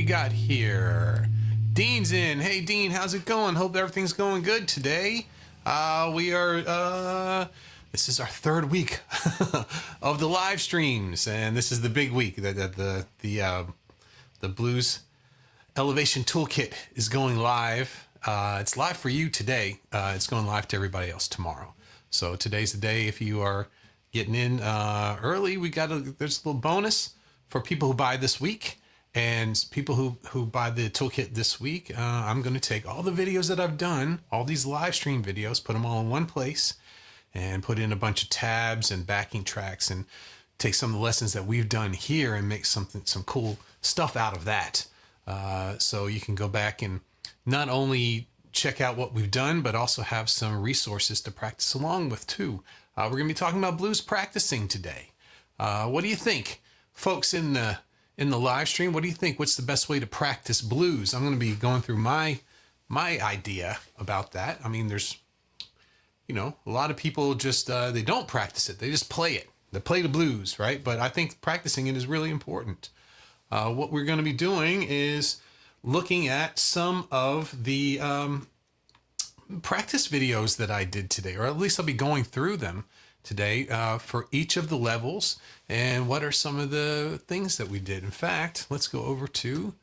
got here? Dean's in. Hey, Dean, how's it going? Hope everything's going good today. This is our third week of the live streams, and this is the big week that the Blues Elevation Toolkit is going live. It's live for you today. It's going live to everybody else tomorrow. So today's the day. If you are getting in early, there's a little bonus for people who buy this week, and people who buy the toolkit this week. I'm going to take all the videos that I've done, all these live stream videos, put them all in one place, and put in a bunch of tabs and backing tracks, and take some of the lessons that we've done here and make some cool stuff out of that. So you can go back and not only check out what we've done, but also have some resources to practice along with too. We're going to be talking about blues practicing today. What do you think, folks in the live stream? What do you think? What's the best way to practice blues? I'm going to be going through my idea about that. I mean, there's, a lot of people just, they don't practice it. They just play it. They play the blues, right? But I think practicing it is really important. What we're going to be doing is looking at some of the practice videos that I did today, or at least I'll be going through them today for each of the levels, and what are some of the things that we did. In fact, let's go over to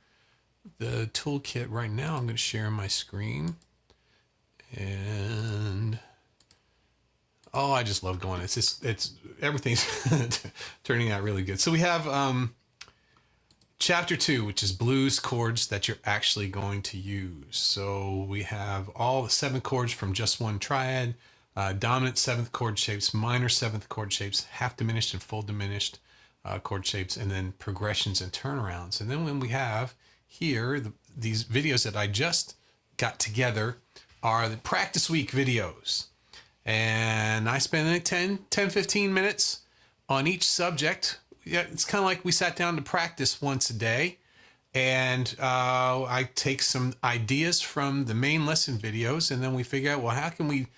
the toolkit right now. I'm going to share my screen, and I just love going. It's everything's turning out really good. So we have Chapter 2, which is blues chords that you're actually going to use. So we have all the 7 chords from just one triad, dominant seventh chord shapes, minor seventh chord shapes, half diminished and full diminished chord shapes, and then progressions and turnarounds. And then when we have here, these videos that I just got together are the practice week videos. And I spend like 15 minutes on each subject. Yeah, it's kind of like we sat down to practice once a day. And I take some ideas from the main lesson videos, and then we figure out, well, how can we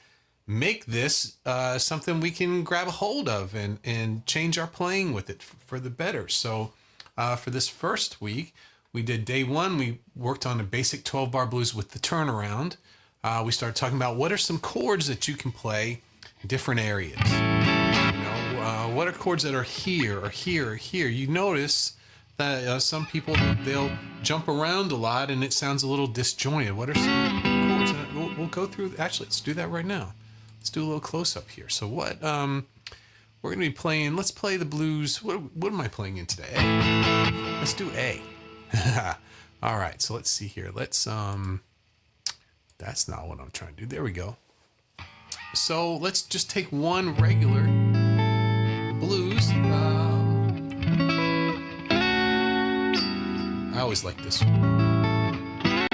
make this something we can grab a hold of and change our playing with it for the better. So for this first week, we did day one. We worked on a basic 12-bar blues with the turnaround. We started talking about what are some chords that you can play in different areas. What are chords that are here or here or here? You notice that some people, they'll jump around a lot and it sounds a little disjointed. What are some chords? And we'll go through. Actually, let's do that right now. Let's do a little close up here. So what we're going to be playing, let's play the blues. What am I playing in today? A. Let's do A. All right, so let's see here. Let's that's not what I'm trying to do. There we go. So let's just take one regular blues. I always like this one.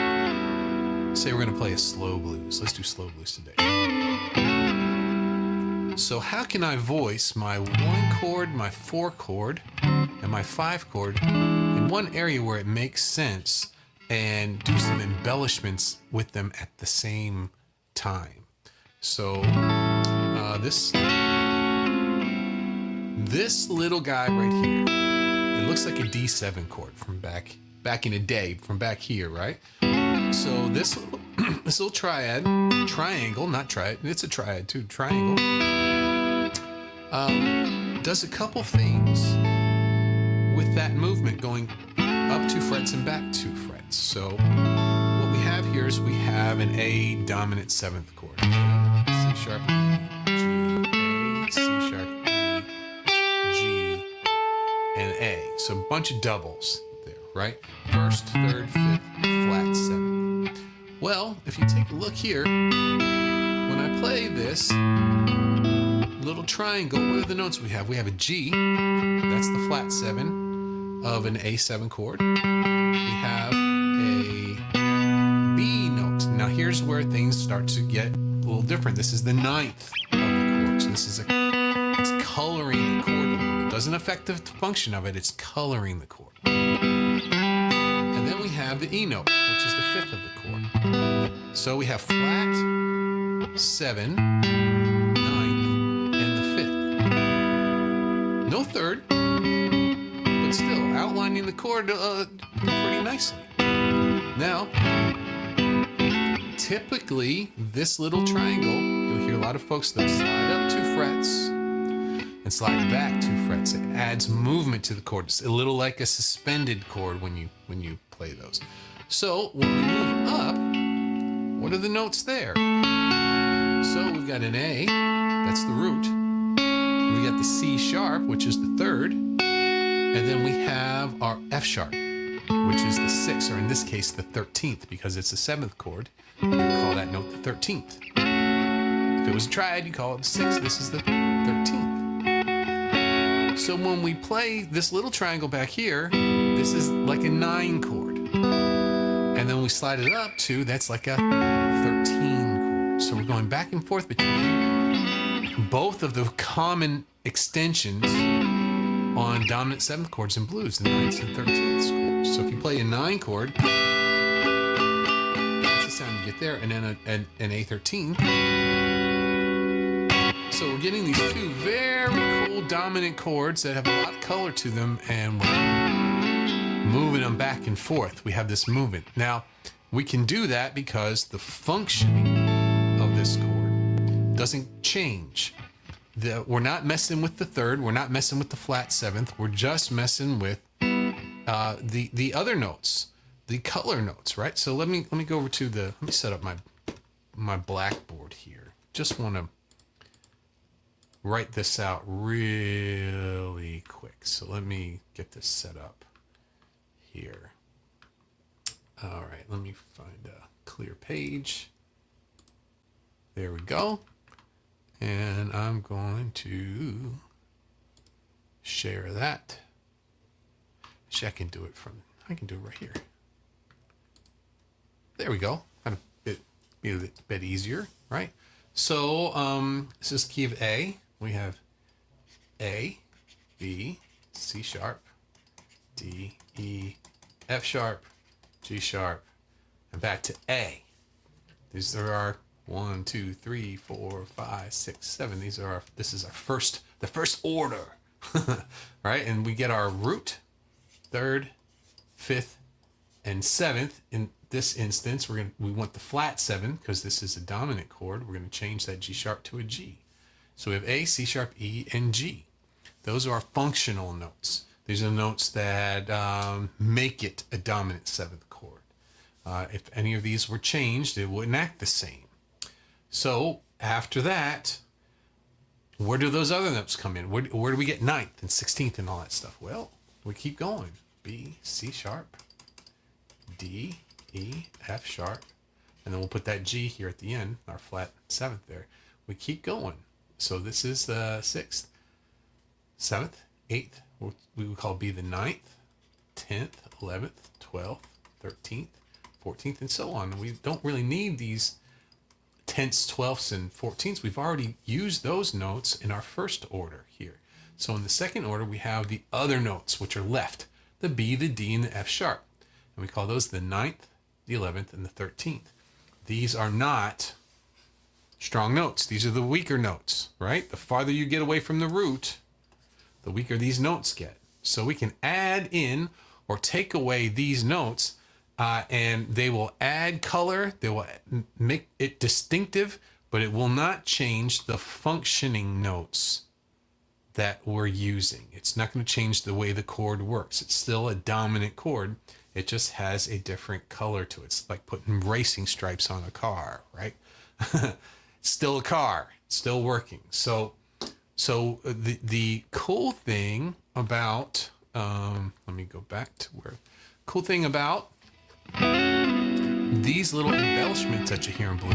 Say we're going to play a slow blues. Let's do slow blues today. So how can I voice my 1 chord, my 4 chord, and my 5 chord in one area where it makes sense and do some embellishments with them at the same time? So this little guy right here, it looks like a D7 chord from back in the day, from back here, right? So this little triangle, not triad, it's a triad too, triangle, does a couple things with that movement going up 2 frets and back 2 frets. So what we have here is we have an A dominant 7th chord. C sharp, G, A, C sharp, E, G, and A. So a bunch of doubles there, right? First, third, fifth, flat 7th. Well, if you take a look here, when I play this little triangle, what are the notes we have? We have a G, that's the flat 7 of an A7 chord. We have a B note. Now here's where things start to get a little different. This is the 9th of the chord. So this is it's coloring the chord. It doesn't affect the function of it, it's coloring the chord. And then we have the E note, which is the 5th of the chord. So we have flat, 7, 9th, and the 5th. No third, but still outlining the chord pretty nicely. Now, typically, this little triangle, you'll hear a lot of folks that slide up 2 frets and slide back 2 frets. It adds movement to the chord. It's a little like a suspended chord when you play those. So when we move up, what are the notes there? So we've got an A, that's the root. We got the C sharp, which is the 3rd, and then we have our F sharp, which is the 6th, or in this case the 13th, because it's a 7th chord. You would call that note the 13th. If it was a triad, you call it the 6th. This is the 13th. So when we play this little triangle back here, this is like a 9 chord. And then we slide it up to, that's like a 13 chord. So we're going back and forth between both of the common extensions on dominant 7th chords in blues, the 9th and 13th chords. So if you play a 9 chord, that's the sound you get there, and then an A13. So we're getting these 2 very cool dominant chords that have a lot of color to them, and we're moving them back and forth. We have this movement. Now, we can do that because the functioning of this chord doesn't change. We're not messing with the 3rd. We're not messing with the flat 7th. We're just messing with the other notes, the color notes, right? So let me go over to let me set up my blackboard here. Just want to write this out really quick. So let me get this set up here. All right, let me find a clear page. There we go. And I'm going to share that. Actually, I can do it right here. There we go. Kind of be a bit easier, right? So this is key of A. We have A, B, C sharp, D, E, F sharp, G sharp, and back to A. These are our 1, 2, 3, 4, 5, 6, 7. This is the first order, right? And we get our root, third, fifth, and seventh. In this instance, we want the flat 7 because this is a dominant chord. We're going to change that G sharp to a G. So we have A, C sharp, E, and G. Those are our functional notes. These are notes that make it a dominant 7th chord. If any of these were changed, it wouldn't act the same. So after that, where do those other notes come in? Where do we get 9th and 16th and all that stuff? Well, we keep going. B, C sharp, D, E, F sharp, and then we'll put that G here at the end, our flat 7th there. We keep going. So this is the 6th, 7th, 8th, we would call B the 9th, 10th, 11th, 12th, 13th, 14th, and so on. We don't really need these 10ths, 12ths, and 14ths. We've already used those notes in our first order here. So in the second order, we have the other notes, which are left, the B, the D, and the F sharp. And we call those the 9th, the 11th, and the 13th. These are not strong notes. These are the weaker notes, right? The farther you get away from the root, the weaker these notes get. So we can add in or take away these notes, and they will add color. They will make it distinctive, but it will not change the functioning notes that we're using. It's not going to change the way the chord works. It's still a dominant chord. It just has a different color to it. It's like putting racing stripes on a car, right? It's still a car, it's still working. So the cool thing about, let me go back to where, cool thing about these little embellishments that you hear in blues,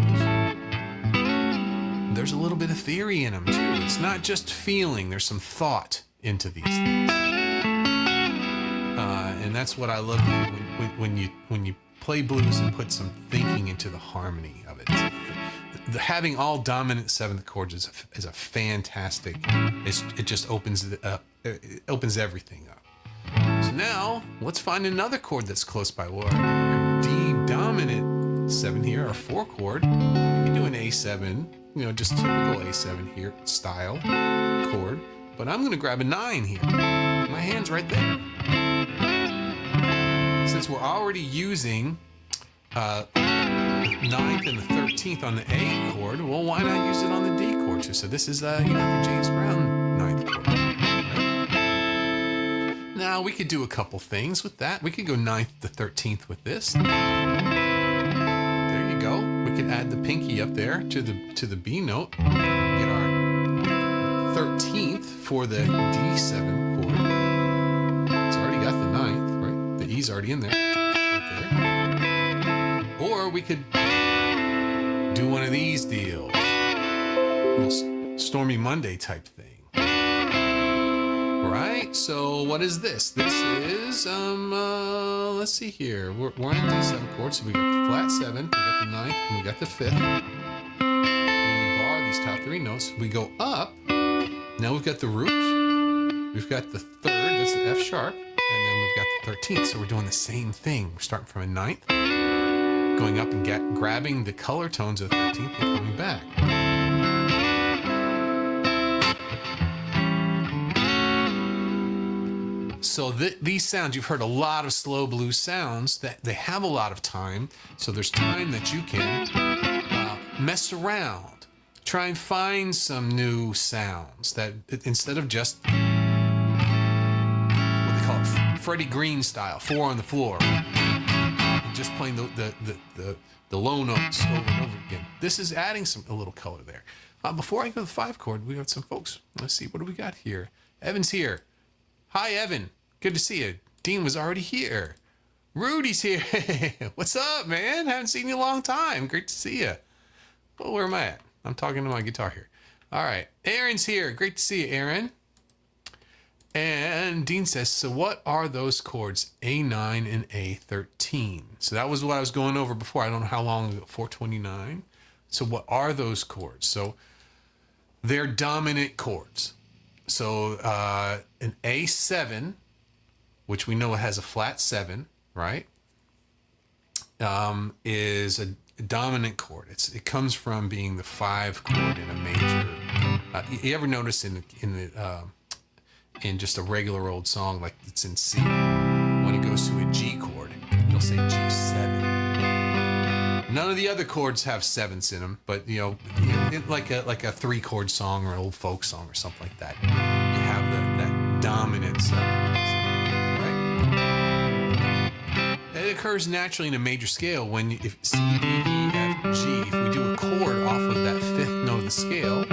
there's a little bit of theory in them too. It's not just feeling, there's some thought into these things. And that's what I love when you play blues and put some thinking into the harmony of it. Having all dominant 7th chords is a fantastic. It just opens it opens everything up. So now let's find another chord that's close by. Well, our D dominant 7 here, our 4 chord. You can do an A7, just typical A7 here style chord. But I'm going to grab a 9 here. My hand's right there. Since we're already using the 9th and the 13th on the A chord, well, why not use it on the D chord too? So this is the James Brown 9th chord. Right? Now we could do a couple things with that. We could go 9th to 13th with this. There you go. We could add the pinky up there to the B note. Get our 13th for the D7 chord. It's already got the 9th, right? The E's already in there. Right there. Or we could do one of these deals. A little Stormy Monday type thing. Right? So what is this? This is, let's see here. We're on a D7 chord, so we got the flat 7, we got the 9th, and we got the 5th. When we bar these top 3 notes, we go up. Now we've got the root. We've got the 3rd, that's the F sharp, and then we've got the 13th. So we're doing the same thing. We're starting from a 9th, going up and grabbing the color tones of the 13th and coming back. So these sounds, you've heard a lot of slow blues sounds that they have a lot of time. So there's time that you can mess around, try and find some new sounds that instead of just what they call it, Freddie Green style, 4 on the floor, just playing the low notes over and over again. This is adding a little color there. Before I go to the 5 chord, we have some folks. Let's see, what do we got here? Evan's here. Hi, Evan. Good to see you. Dean was already here. Rudy's here. What's up, man? Haven't seen you in a long time. Great to see you. Well, where am I at? I'm talking to my guitar here. All right, Aaron's here. Great to see you, Aaron. And Dean says, so what are those chords, A9 and A13? So that was what I was going over before. I don't know how long ago, 429. So what are those chords? So they're dominant chords. So an A7, which we know has a flat 7, right, is a dominant chord. It comes from being the 5 chord in a major. You ever notice in just a regular old song, like it's in C, when it goes to a G chord, it'll say G7. None of the other chords have 7s in them, but like a 3 chord song or an old folk song or something like that, you have that dominant 7, right? It occurs naturally in a major scale when if C, D, E, F, G, if we do a chord off of that 5th note of the scale, we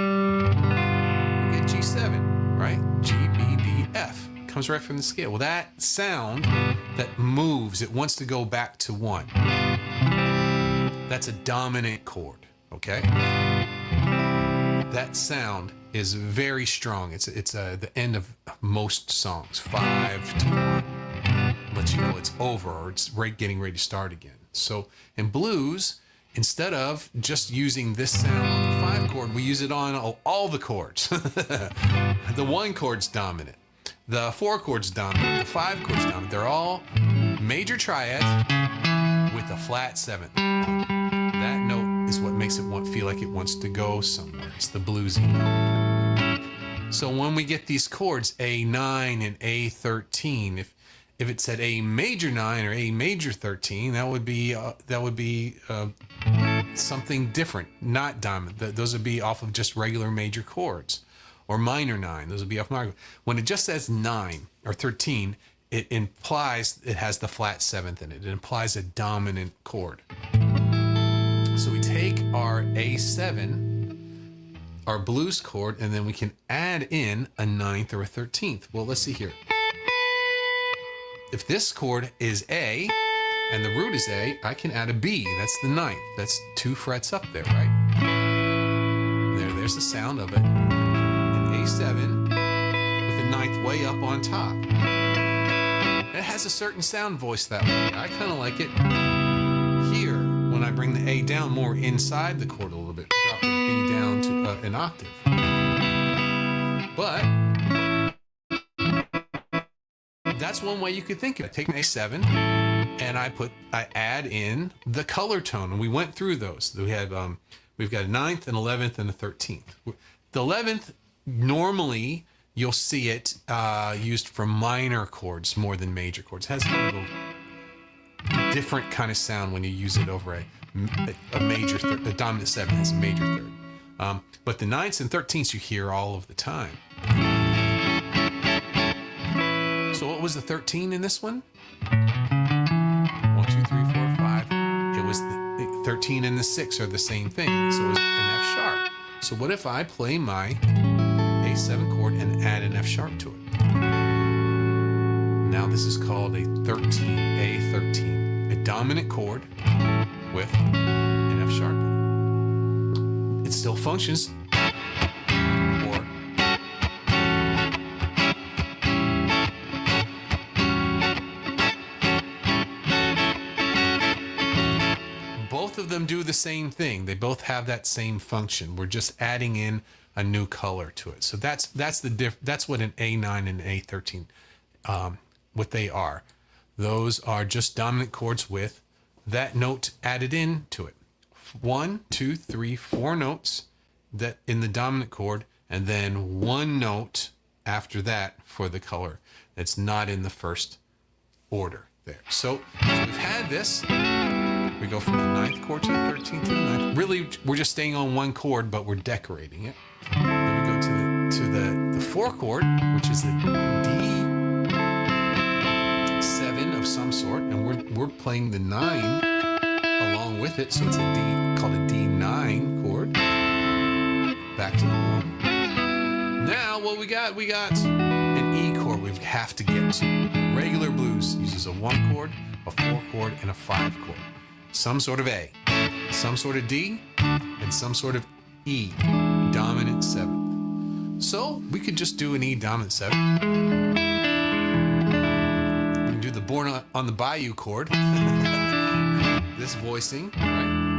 get G7, right? G, B, D, F comes right from the scale. Well, that sound that moves, it wants to go back to 1. That's a dominant chord, okay? That sound is very strong. It's the end of most songs, 5 to 1. Lets you know it's over or it's getting ready to start again. So in blues, instead of just using this sound on the 5 chord, we use it on all the chords. The 1 chord's dominant. The 4 chord's dominant. The 5 chord's dominant. They're all major triads with a flat 7th. That note is what makes it feel like it wants to go somewhere. It's the bluesy note. So when we get these chords, A9 and A13, if it said A major 9 or A major 13, that would be something different, not dominant. Those would be off of just regular major chords. Or minor 9, those would be off minor. When it just says 9 or 13, it implies it has the flat 7th in it. It implies a dominant chord. So we take our A7, our blues chord, and then we can add in a 9th or a 13th. Well, let's see here. If this chord is A and the root is A, I can add a B. That's the 9th. That's 2 frets up there, right? There's the sound of it. An A7 with a 9th way up on top. It has a certain sound voice that way. I kind of like it. Here, when I bring the A down more inside the chord a little bit, drop the B down to an octave. But that's one way you could think of it. Take an A7 and I add in the color tone, and we went through those. We have we've got a 9th, an 11th, and a 13th. The 11th, normally you'll see it used for minor chords more than major chords. It has a little different kind of sound when you use it over a major third. The dominant 7 has a major third. But the 9ths and 13ths you hear all of the time. So what was the 13 in this one? 1, 2, 3, 4, 5. It was the 13 and the 6 are the same thing. So it was an F sharp. So what if I play my A7 chord and add an F sharp to it? Now this is called a 13, A13, a dominant chord with an F sharp. It still functions. Both of them do the same thing. They both have that same function. We're just adding in a new color to it. So that's what an A9 and A13 what they are. Those are just dominant chords with that note added in to it. 1, 2, 3, 4 notes that in the dominant chord, and then 1 note after that for the color that's not in the first order there. So we've had this. We go from the 9th chord to the 13th to the 9th. Really, we're just staying on 1 chord, but we're decorating it. Then we go to the 4 chord, which is a D7 of some sort, and we're playing the 9 along with it, so it's a D called a D9 chord. Back to the 1. Now what we got an E chord we have to get to. Regular blues uses a 1 chord, a 4 chord, and a 5 chord. Some sort of A, some sort of D, and some sort of E, dominant 7. So we could just do an E dominant 7. We can do the Born on the Bayou chord. This voicing, right?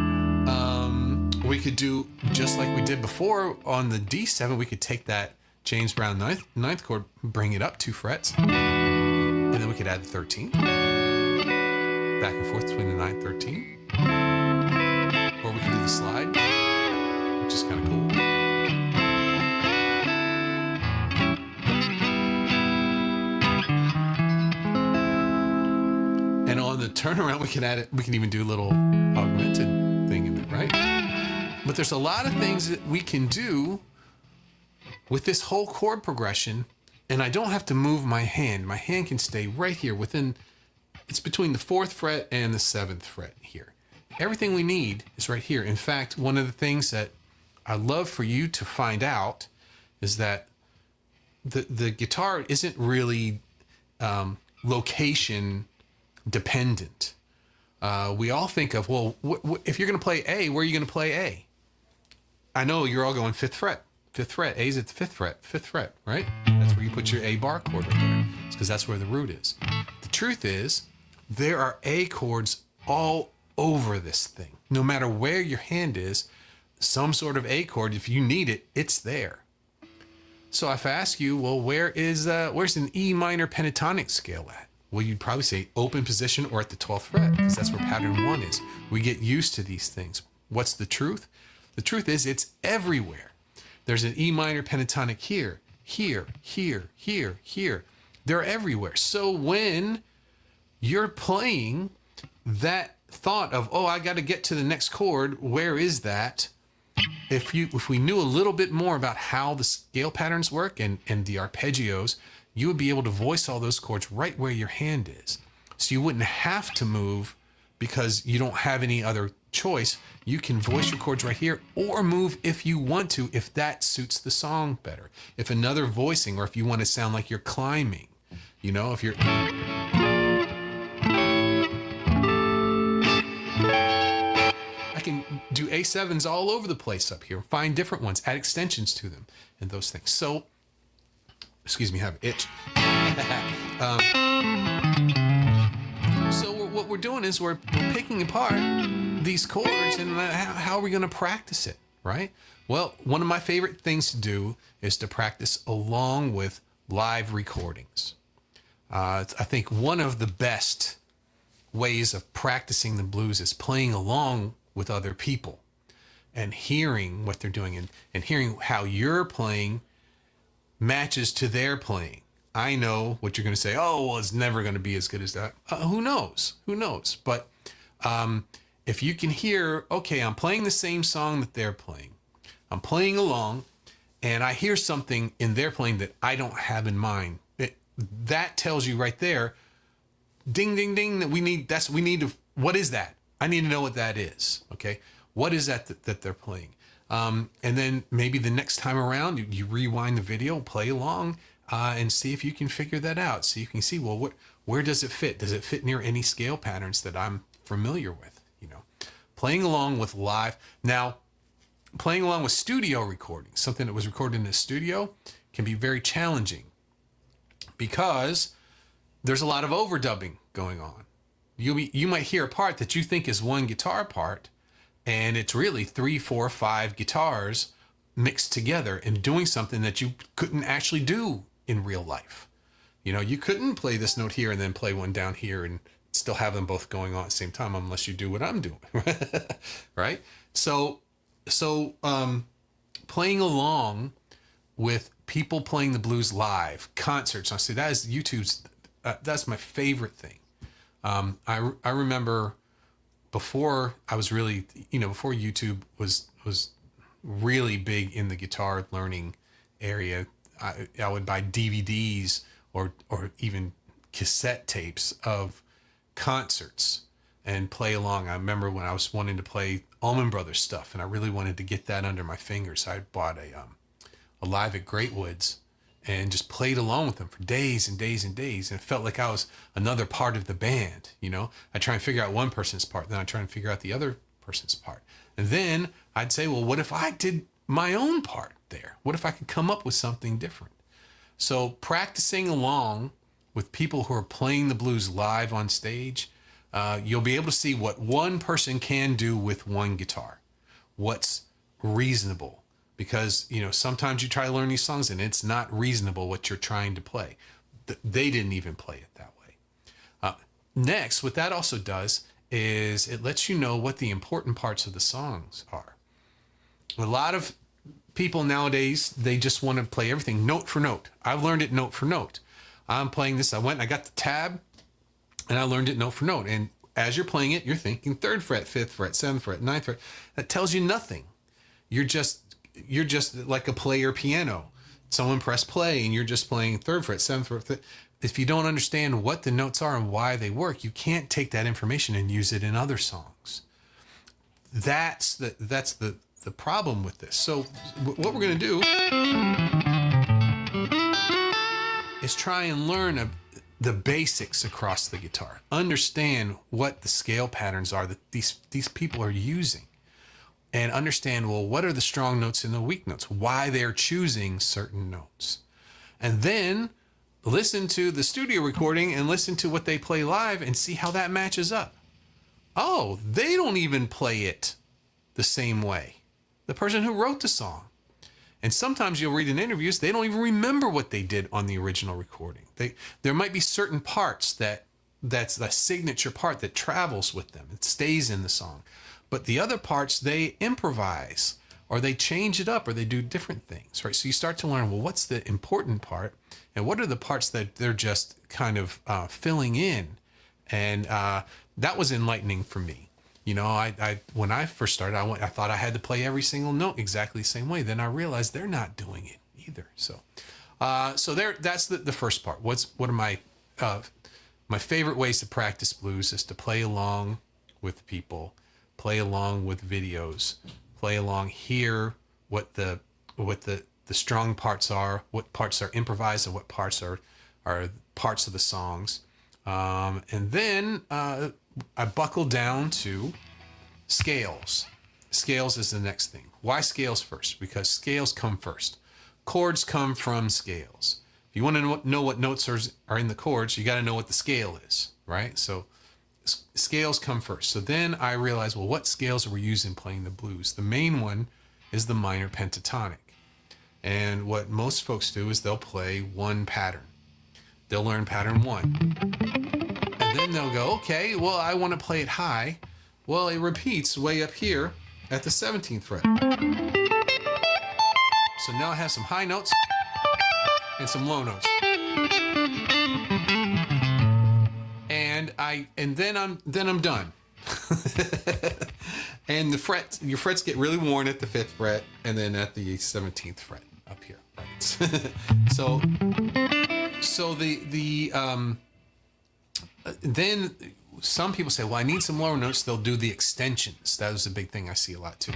We could do just like we did before on the D7. We could take that James Brown ninth chord, bring it up 2 frets, and then we could add the 13. Back and forth between the 9th, 13. Or we could do the slide, which is kind of cool. And on the turnaround, we can add it. We can even do a little augmented thing in it, right? But there's a lot of things that we can do with this whole chord progression, and I don't have to move my hand. My hand can stay right here within, it's between the 4th fret and the 7th fret here. Everything we need is right here. In fact, one of the things that I love for you to find out is that the guitar isn't really location dependent. We all think of, well, if you're going to play A, where are you going to play A? I know you're all going 5th fret. 5th fret. A's at the 5th fret, right? That's where you put your A bar chord right there. It's because that's where the root is. The truth is, there are A chords all over this thing. No matter where your hand is, some sort of A chord, if you need it, it's there. So if I ask you, well, where's an E minor pentatonic scale at? Well, you'd probably say open position or at the 12th fret, because that's where pattern 1 is. We get used to these things. What's the truth? The truth is it's everywhere. There's an E minor pentatonic here, here, here, here, here. They're everywhere. So when you're playing, that thought of, oh, I got to get to the next chord, where is that? If we knew a little bit more about how the scale patterns work and the arpeggios, you would be able to voice all those chords right where your hand is. So you wouldn't have to move because you don't have any other choice. You can voice your chords right here or move if you want to, if that suits the song better. If another voicing, or if you want to sound like you're climbing, you know, if you're... I can do A7s all over the place up here, find different ones, add extensions to them and those things. So, excuse me, I have an itch. So what we're doing is we're picking apart these chords and how are we going to practice it, right? Well, one of my favorite things to do is to practice along with live recordings. I think one of the best ways of practicing the blues is playing along with other people and hearing what they're doing and hearing how you're playing matches to their playing. I know what you're going to say. Oh, well, it's never going to be as good as that. Who knows? Who knows? But if you can hear, okay, I'm playing the same song that they're playing. I'm playing along, and I hear something in their playing that I don't have in mind. That tells you right there, ding, ding, ding, that we need to, what is that? I need to know what that is, okay? What is that they're playing? And then maybe the next time around, you rewind the video, play along, and see if you can figure that out. So you can see, well, where does it fit? Does it fit near any scale patterns that I'm familiar with? You know, playing along with live. Now, playing along with studio recordings, something that was recorded in a studio, can be very challenging because there's a lot of overdubbing going on. You might hear a part that you think is one guitar part, and it's really 3, 4, 5 guitars mixed together and doing something that you couldn't actually do in real life. You know, you couldn't play this note here and then play one down here and still have them both going on at the same time unless you do what I'm doing, right? So playing along with people playing the blues live, concerts. I say that is YouTube's, that's my favorite thing. I remember before I was really, before YouTube was really big in the guitar learning area, I would buy DVDs or even cassette tapes of concerts and play along. I remember when I was wanting to play Allman Brothers stuff and I really wanted to get that under my fingers. I bought a Live at Great Woods and just played along with them for days and days and days. And it felt like I was another part of the band, I try and figure out one person's part, then I try and figure out the other person's part. And then I'd say, well, what if I did my own part there? What if I could come up with something different? So practicing along with people who are playing the blues live on stage, you'll be able to see what one person can do with one guitar, what's reasonable. Because, sometimes you try to learn these songs and it's not reasonable what you're trying to play. They didn't even play it that way. Next, what that also does is it lets you know what the important parts of the songs are. A lot of people nowadays, they just want to play everything note for note. I've learned it note for note. I'm playing this. I got the tab and I learned it note for note. And as you're playing it, you're thinking 3rd fret, 5th fret, 7th fret, 9th fret. That tells you nothing. You're just like a player piano. Someone press play and you're just playing 3rd fret, 7th fret, 5th. If you don't understand what the notes are and why they work, you can't take that information and use it in other songs. That's the problem with this. So what we're going to do is try and learn the basics across the guitar. Understand what the scale patterns are that these people are using. And understand, well, what are the strong notes and the weak notes? Why they're choosing certain notes. And then listen to the studio recording and listen to what they play live and see how that matches up. Oh, they don't even play it the same way. The person who wrote the song. And sometimes you'll read in interviews, they don't even remember what they did on the original recording. There might be certain parts that's the signature part that travels with them. It stays in the song. But the other parts, they improvise or they change it up or they do different things, right? So you start to learn, well, what's the important part and what are the parts that they're just kind of filling in? And that was enlightening for me. I when I first started, I thought I had to play every single note exactly the same way. Then I realized they're not doing it either. So that's the first part. What are my favorite ways to practice blues is to play along with people, play along with videos, play along, hear what the strong parts are, what parts are improvised, and what parts are parts of the songs. And then I buckle down to scales. Scales is the next thing. Why scales first? Because scales come first. Chords come from scales. If you want to know what notes are in the chords, you got to know what the scale is, right? So scales come first. So then I realized, well, what scales are we using playing the blues? The main one is the minor pentatonic. And what most folks do is they'll play one pattern. They'll learn pattern 1. And then they'll go, okay, well, I want to play it high. Well, it repeats way up here at the 17th fret. So now I have some high notes and some low notes. And then I'm done. And your frets get really worn at the 5th fret and then at the 17th fret up here. Right? So then some people say, well, I need some lower notes. They'll do the extensions. That was a big thing I see a lot too.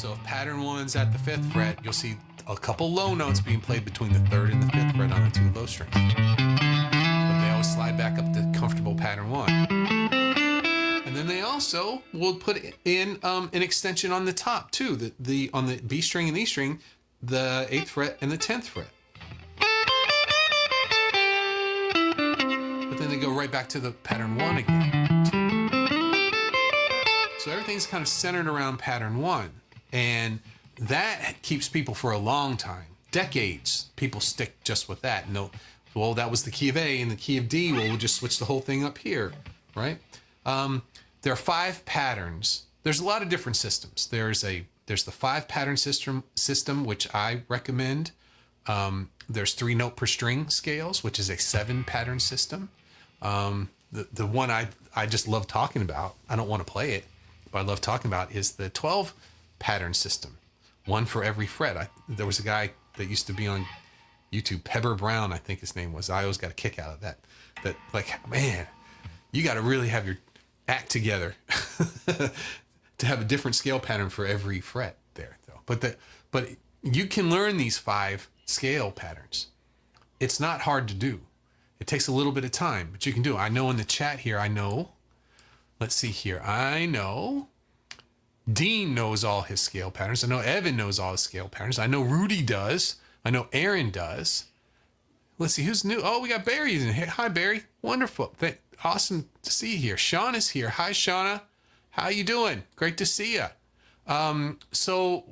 So if pattern 1's at the 5th fret, you'll see a couple low notes being played between the 3rd and the 5th fret on the 2 low strings. But they always slide back up to comfortable pattern 1. And then they also will put in an extension on the top too. On the B string and E string, the 8th fret and the 10th fret. But then they go right back to the pattern 1 again. So everything's kind of centered around pattern 1. And that keeps people for a long time. Decades, people stick just with that. And well, that was the key of A and the key of D. Well, we'll just switch the whole thing up here, right? There are 5 patterns. There's a lot of different systems. There's the 5 pattern system, which I recommend. There's 3 note per string scales, which is a 7 pattern system. The one I just love talking about, I don't want to play it, but I love talking about, is the 12 pattern system. 1 for every fret. There was a guy that used to be on YouTube, Pepper Brown, I think his name was. I always got a kick out of that. That, like, man, you got to really have your act together to have a different scale pattern for every fret there, though. But you can learn these 5 scale patterns. It's not hard to do. It takes a little bit of time, but you can do it. I know in the chat here, let's see here. I know Dean knows all his scale patterns. I know Evan knows all his scale patterns. I know Rudy does. I know Aaron does. Let's see, who's new? Oh, we got Barry in here. Hi, Barry. Wonderful. Awesome to see you here. Sean is here. Hi, Shauna. How you doing? Great to see you. So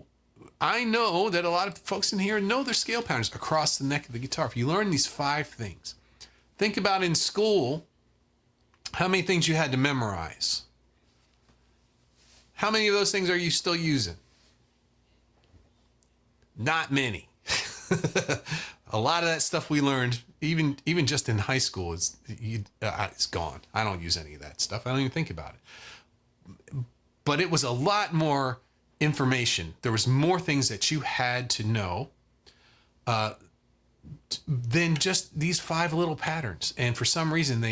I know that a lot of folks in here know their scale patterns across the neck of the guitar. If you learn these 5 things, think about in school, how many things you had to memorize. How many of those things are you still using? Not many. A lot of that stuff we learned, even just in high school, it's gone. I don't use any of that stuff. I don't even think about it. But it was a lot more information. There was more things that you had to know than just these 5 little patterns. And for some reason,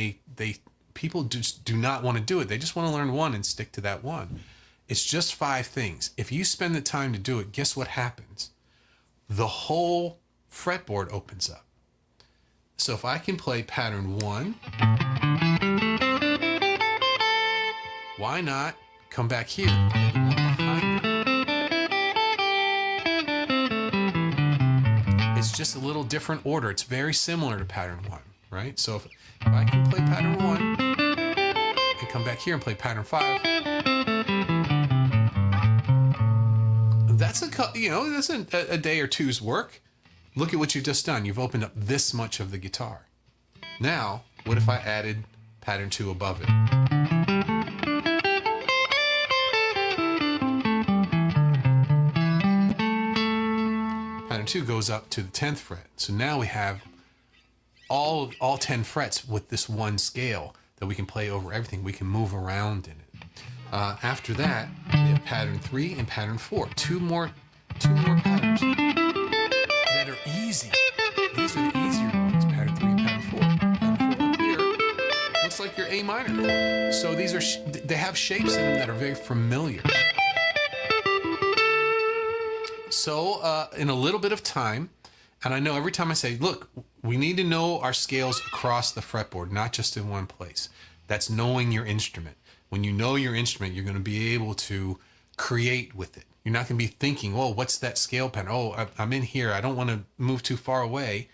people just do not want to do it. They just want to learn one and stick to that one. It's just 5 things. If you spend the time to do it, guess what happens? The whole fretboard opens up. So if I can play pattern 1, why not come back here and play the one behind it? It's just a little different order. It's very similar to pattern 1, right? So if I can play pattern 1 and come back here and play pattern 5, that's a day or two's work. Look at what you've just done. You've opened up this much of the guitar. Now, what if I added pattern 2 above it? Pattern 2 goes up to the 10th fret. So now we have all 10 frets with this one scale that we can play over everything. We can move around in it. After that, we have pattern 3 and pattern 4. Two more patterns that are easy. These are the easier ones. Pattern 3 and pattern 4. Pattern 4 up here looks like your A minor chord. So these are they have shapes in them that are very familiar. So in a little bit of time, and I know every time I say, look, we need to know our scales across the fretboard, not just in one place. That's knowing your instrument. When you know your instrument, you're going to be able to create with it. You're not going to be thinking, oh, what's that scale pattern? Oh, I'm in here. I don't want to move too far away.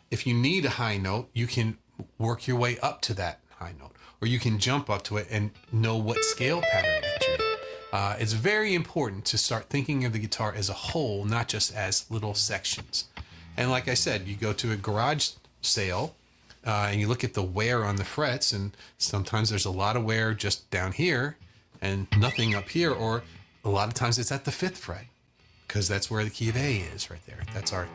If you need a high note, you can work your way up to that high note, or you can jump up to it and know what scale pattern that you're in. It's very important to start thinking of the guitar as a whole, not just as little sections. And like I said, you go to a garage sale, and you look at the wear on the frets, and sometimes there's a lot of wear just down here and nothing up here, or a lot of times it's at the 5th fret because that's where the key of A is right there. That's our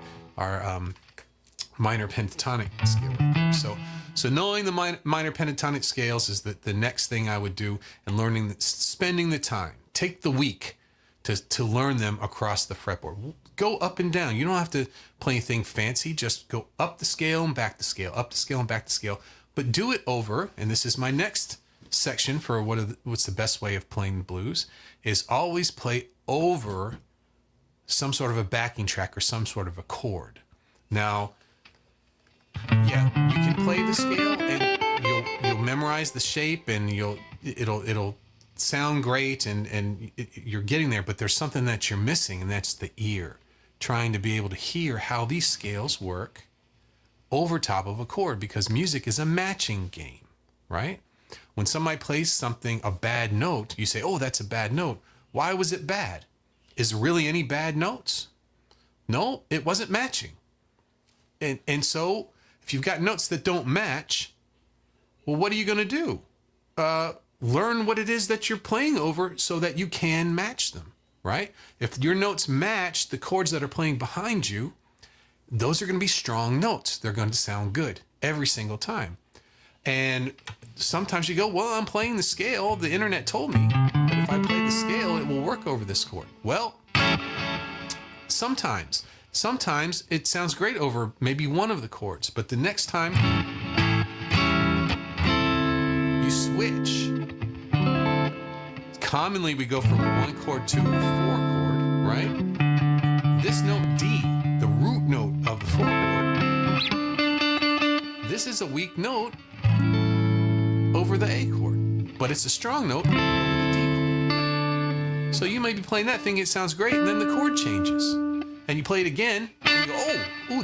minor pentatonic scale right there. So knowing the minor pentatonic scales is the next thing I would do, and spending the time. Take the week to learn them across the fretboard. Go up and down. You don't have to play anything fancy. Just go up the scale and back the scale, up the scale and back the scale. But do it over, and this is my next section for what's the best way of playing the blues, is always play over some sort of a backing track or some sort of a chord. Now, yeah, you can play the scale and you'll memorize the shape, and it'll sound great, and you're getting there, but there's something that you're missing, and that's the ear. Trying to be able to hear how these scales work over top of a chord, because music is a matching game, right? When somebody plays a bad note, you say, oh, that's a bad note. Why was it bad? Is there really any bad notes? No, it wasn't matching. And so if you've got notes that don't match, well, what are you going to do? Learn what it is that you're playing over so that you can match them, right? If your notes match the chords that are playing behind you, those are going to be strong notes. They're going to sound good every single time. And sometimes you go, well, I'm playing the scale. The internet told me that if I play the scale, it will work over this chord. Well, sometimes it sounds great over maybe one of the chords, but the next time you switch, commonly we go from a 1 chord to a 4 chord, right? This note D, the root note of the 4 chord, this is a weak note over the A chord, but it's a strong note over the D chord. So you may be playing that thing, it sounds great, and then the chord changes. And you play it again, and you go, oh,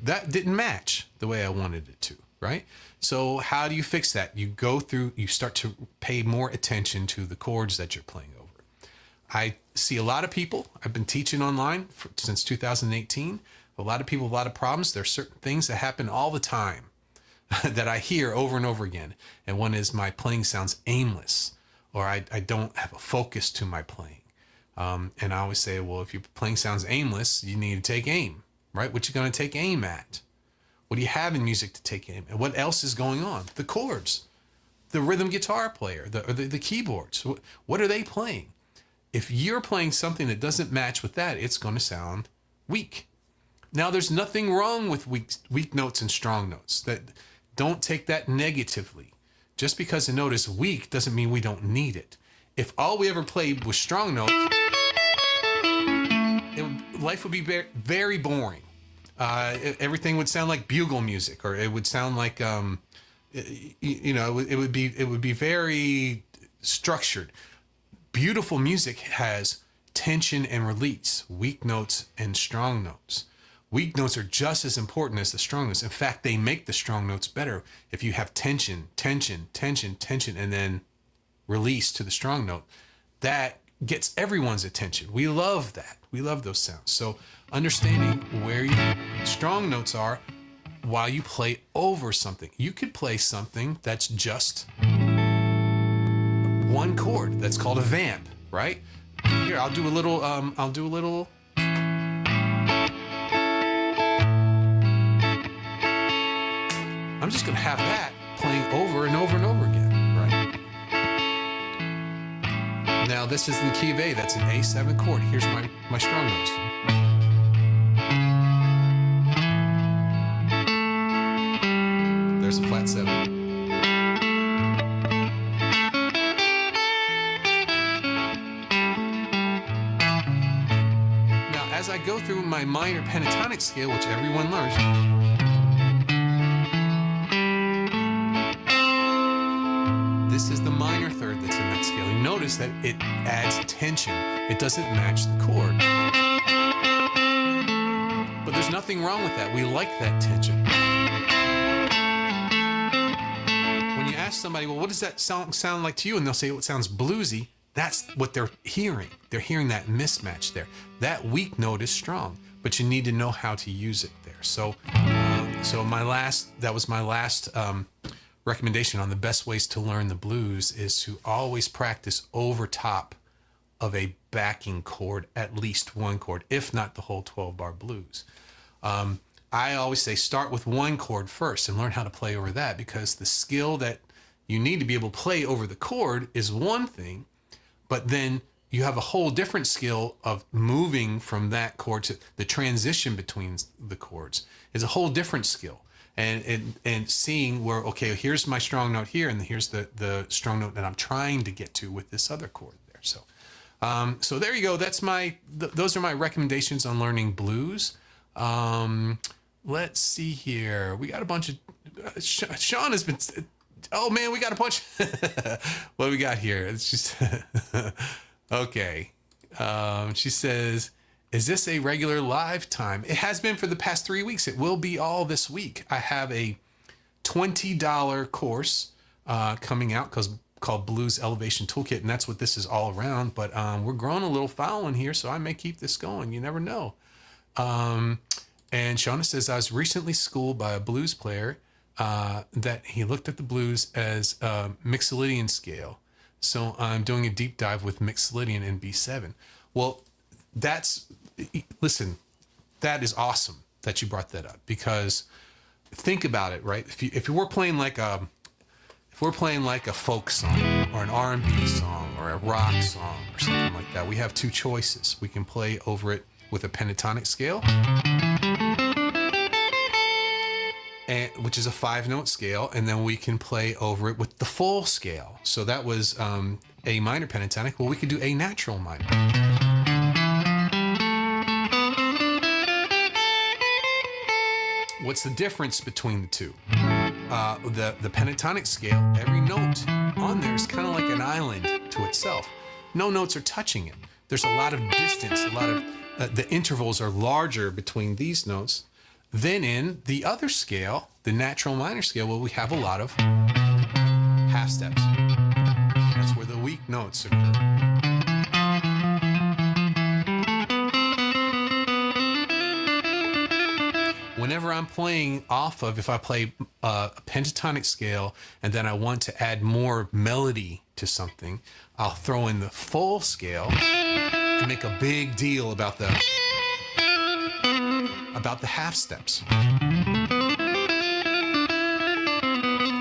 that didn't match the way I wanted it to, right? So how do you fix that? You go through, you start to pay more attention to the chords that you're playing over. I see a lot of people, I've been teaching online since 2018, a lot of people, a lot of problems. There are certain things that happen all the time that I hear over and over again. And one is my playing sounds aimless, or I don't have a focus to my playing. And I always say, well, if your playing sounds aimless, you need to take aim, right? What you going to take aim at? What do you have in music to take aim at? What else is going on? The chords, the rhythm guitar player, the keyboards. What are they playing? If you're playing something that doesn't match with that, it's going to sound weak. Now, there's nothing wrong with weak notes and strong notes. Don't take that negatively. Just because a note is weak doesn't mean we don't need it. If all we ever played was strong notes, life would be very, very boring. Everything would sound like bugle music, or it would sound like, it would be very structured. Beautiful music has tension and release, weak notes and strong notes. Weak notes are just as important as the strong notes. In fact, they make the strong notes better if you have tension, tension, tension, tension, and then release to the strong note. That gets everyone's attention. We love that. We love those sounds. So understanding where your strong notes are while you play over something. You could play something that's just one chord. That's called a vamp, right? Here, I'll do a little. I'm just gonna have that playing over and over and over again, right? Now this is in the key of A. That's an A7 chord. Here's my strong notes. There's a flat 7. Now, as I go through my minor pentatonic scale, which everyone learns, this is the minor third that's in that scale. You notice that it adds tension. It doesn't match the chord. But there's nothing wrong with that. We like that tension. When you ask somebody, well, what does that sound like to you? And they'll say, well, it sounds bluesy. That's what they're hearing. They're hearing that mismatch there. That weak note is strong, but you need to know how to use it there. So that was my last recommendation on the best ways to learn the blues is to always practice over top of a backing chord, at least one chord, if not the whole 12-bar blues. I always say start with one chord first and learn how to play over that, because the skill that you need to be able to play over the chord is one thing, but then you have a whole different skill of moving from that chord to the transition between the chords is a whole different skill. And seeing where, okay, here's my strong note here, and here's the strong note that I'm trying to get to with this other chord there. So there you go. That's those are my recommendations on learning blues. Let's see here. We got a bunch of Sean has been. Oh man, we got a bunch. What do we got here? It's just okay. She says, is this a regular live time? It has been for the past 3 weeks. It will be all this week. I have a $20 course coming out called Blues Elevation Toolkit, and that's what this is all around. But we're growing a little following here, so I may keep this going. You never know. And Shauna says, I was recently schooled by a blues player that he looked at the blues as a Mixolydian scale. So I'm doing a deep dive with Mixolydian in B7. Well, listen, that is awesome that you brought that up, because think about it, right? If we're playing like a folk song or an R&B song or a rock song or something like that, we have two choices. We can play over it with a pentatonic scale, which is a 5-note scale, and then we can play over it with the full scale. So that was A minor pentatonic. Well, we could do A natural minor. What's the difference between the two? The pentatonic scale, every note on there is kind of like an island to itself. no notes are touching it. There's a lot of distance, a lot of the intervals are larger between these notes than in the other scale, the natural minor scale, where we have a lot of half steps. That's where the weak notes occur. Whenever I'm playing off of, if I play a pentatonic scale and then I want to add more melody to something, I'll throw in the full scale and make a big deal about the half steps.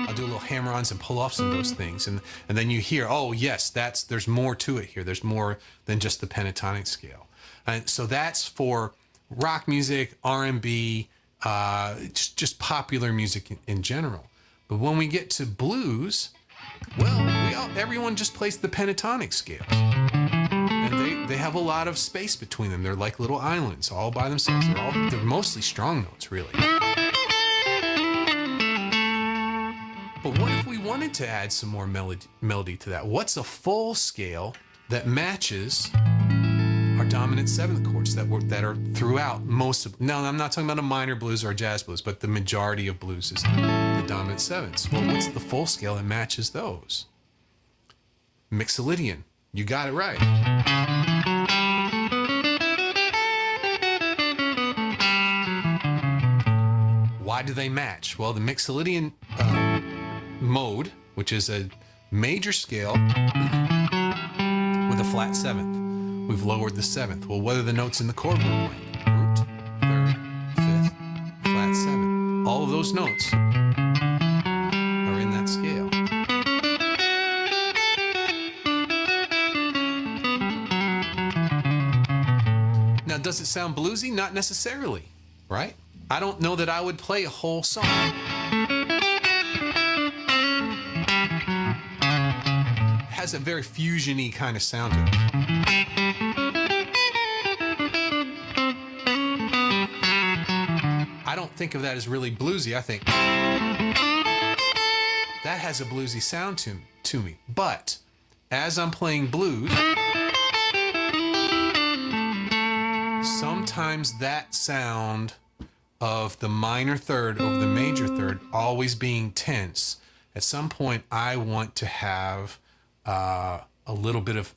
I'll do little hammer-ons and pull-offs and those things, and then you hear, oh yes, there's more to it here. There's more than just the pentatonic scale. And so that's for rock music, R&B, just popular music in general. But when we get to blues, well, everyone just plays the pentatonic scale, and they have a lot of space between them. They're like little islands all by themselves. They're mostly strong notes, really. But what if we wanted to add some more melody to that? What's a full scale that matches our dominant seventh chords that are throughout most of? Now, I'm not talking about a minor blues or a jazz blues, but the majority of blues is the dominant sevenths. Well, what's the full scale that matches those? Mixolydian. You got it right. Why do they match? Well, the Mixolydian mode, which is a major scale with a flat seventh. We've lowered the seventh. Well, what are the notes in the chord we're playing? Root, third, fifth, flat seventh. All of those notes are in that scale. Now, does it sound bluesy? Not necessarily, right? I don't know that I would play a whole song. It has a very fusion-y kind of sound to it. I don't think of that as really bluesy. I think that has a bluesy sound to me. But as I'm playing blues, sometimes that sound of the minor third over the major third always being tense, at some point I want to have a little bit of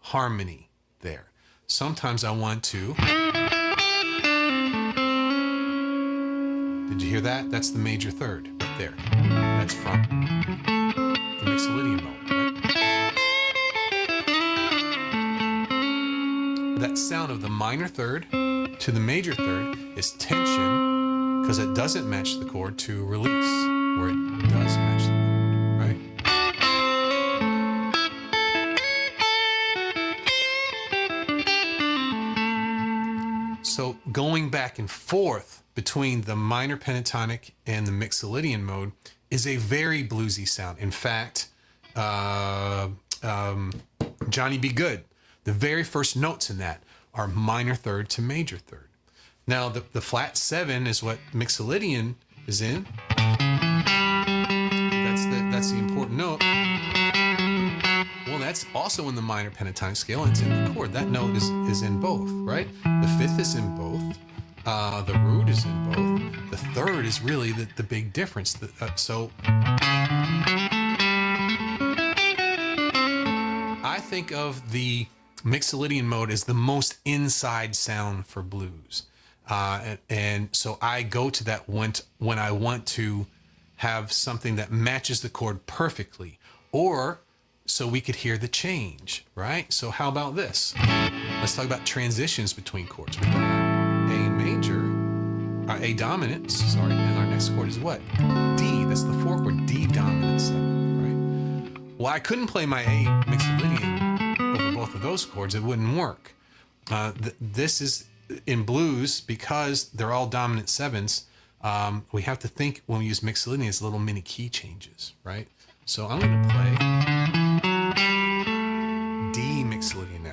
harmony there. Sometimes I want to. Did you hear that? That's the major third right there. That's from the Mixolydian mode, right? That sound of the minor third to the major third is tension because it doesn't match the chord to release, where it does match the chord, right? So going back and forth between the minor pentatonic and the Mixolydian mode is a very bluesy sound. In fact, Johnny Be Good, the very first notes in that are minor third to major third. Now, the flat seven is what Mixolydian is in. That's the important note. Well, that's also in the minor pentatonic scale, and it's in the chord. That note is in both, right? The fifth is in both. The root is in both. The third is really the big difference. So I think of the Mixolydian mode as the most inside sound for blues. And so I go to that when I want to have something that matches the chord perfectly, or so we could hear the change, right? So how about this? Let's talk about transitions between chords. We got A major, A dominant, sorry, and our next chord is what? D, that's the 4 chord, D dominant 7, right? Well, I couldn't play my A Mixolydian over both of those chords. It wouldn't work. This is in blues, because they're all dominant sevens. We have to think when we use Mixolydian as little mini key changes, right? So I'm going to play D Mixolydian now.